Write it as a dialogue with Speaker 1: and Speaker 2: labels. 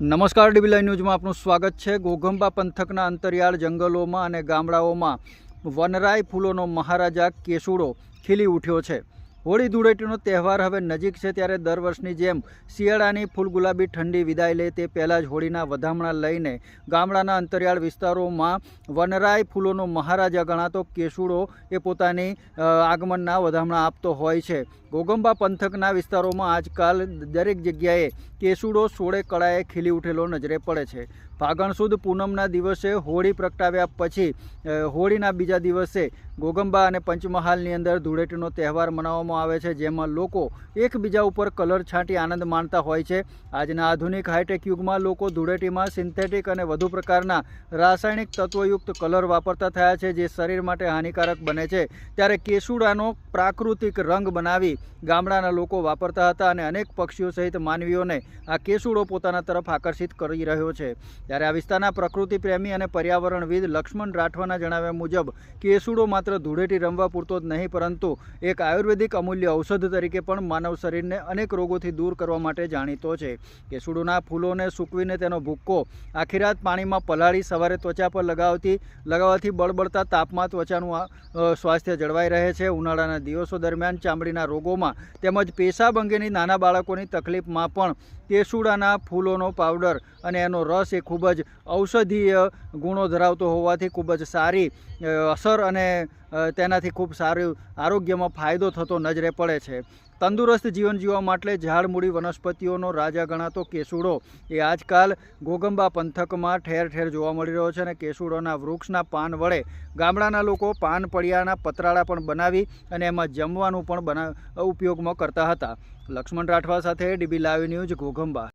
Speaker 1: નમસ્કાર, dB live ન્યૂઝમાં આપનું સ્વાગત છે। ઘોઘંબા પંથકના અંતરિયાળ જંગલોમાં અને ગામડાઓમાં વનરાય ફૂલોનો મહારાજા કેસુડો ખીલી ઉઠ્યો છે। હોળી ધૂળેટીનો તહેવાર હવે નજીક છે, ત્યારે દર વર્ષની જેમ શિયાળાની ફૂલગુલાબી ઠંડી વિદાય લે તે પહેલાં જ હોળીના વધામણા લઈને ગામડાના અંતરિયાળ વિસ્તારોમાં વનરાય ફૂલોનો મહારાજા ગણાતો કેસુડો એ પોતાની આગમનના વધામણા આપતો હોય છે। ઘોઘંબા પંથકના વિસ્તારોમાં આજકાલ દરેક જગ્યાએ કેસુડો સોળે કળાએ ખીલી ઉઠેલો નજરે પડે છે। ફાગણ સુદ પૂનમના દિવસે હોળી પ્રગટાવ્યા પછી હોળીના બીજા દિવસે ઘોઘંબા અને પંચમહાલની અંદર ધૂળેટીનો તહેવાર મનાવવામાં આવે છે, જેમાં લોકો એકબીજા ઉપર કલર છાંટી આનંદ માણતા હોય છે। આજના આધુનિક હાઈટેક યુગમાં લોકો ધૂળેટીમાં સિન્થેટિક અને વધુ પ્રકારના રાસાયણિક તત્વયુક્ત કલર વાપરતા થયા છે, જે શરીર માટે હાનિકારક બને છે। ત્યારે કેસુડાનો પ્રાકૃતિક રંગ બનાવી ગામડાના લોકો વાપરતા હતા અને અનેક પક્ષીઓ સહિત માનવીઓને આ કેસુડો પોતાના તરફ આકર્ષિત કરી રહ્યો છે। ત્યારે આ વિસ્તારના પ્રકૃતિ પ્રેમી અને પર્યાવરણવિદ લક્ષ્મણ રાઠવાના જણાવ્યા મુજબ કેસુડો માત્ર ધૂળેટી રમવા પૂરતો જ નહીં, પરંતુ એક આયુર્વેદિક અમૂલ્ય ઔષધ તરીકે પણ માનવ શરીરને અનેક રોગોથી દૂર કરવા માટે જાણીતો છે। કેસુડોના ફૂલોને સૂકવીને તેનો ભૂક્કો આખી રાત પાણીમાં પલાળી સવારે ત્વચા પર લગાવવાથી બળબડતા તાપમાં ત્વચાનું સ્વાસ્થ્ય જળવાઈ રહે છે। ઉનાળાના દિવસો દરમિયાન ચામડીના રોગોમાં તેમજ પેશાબ અંગેની નાના બાળકોની તકલીફમાં પણ કેસુડાના ફૂલોનો પાવડર અને એનો રસ એ ખૂબ જ ઔષધીય ગુણો ધરાવતો હોવાથી ખૂબ જ સારી અસર અને તેનાથી ખૂબ સારું આરોગ્યમાં ફાયદો થતો નજરે પડે છે। તંદુરસ્ત જીવન જીવવા માટે ઝાડમૂળી વનસ્પતિઓનો રાજા ગણાતો કેસુડો એ આજકાલ ઘોઘંબા પંથકમાં ઠેર ઠેર જોવા મળી રહ્યો છે અને કેસુડોના વૃક્ષના પાન વડે ગામડાના લોકો પાન પડિયાના પતરાળા પણ બનાવી અને એમાં જમવાનું પણ ઉપયોગમાં કરતા હતા। લક્ષ્મણ રાઠવા સાથે ડીબી લાઈવ ન્યૂઝ, ઘોઘંબા।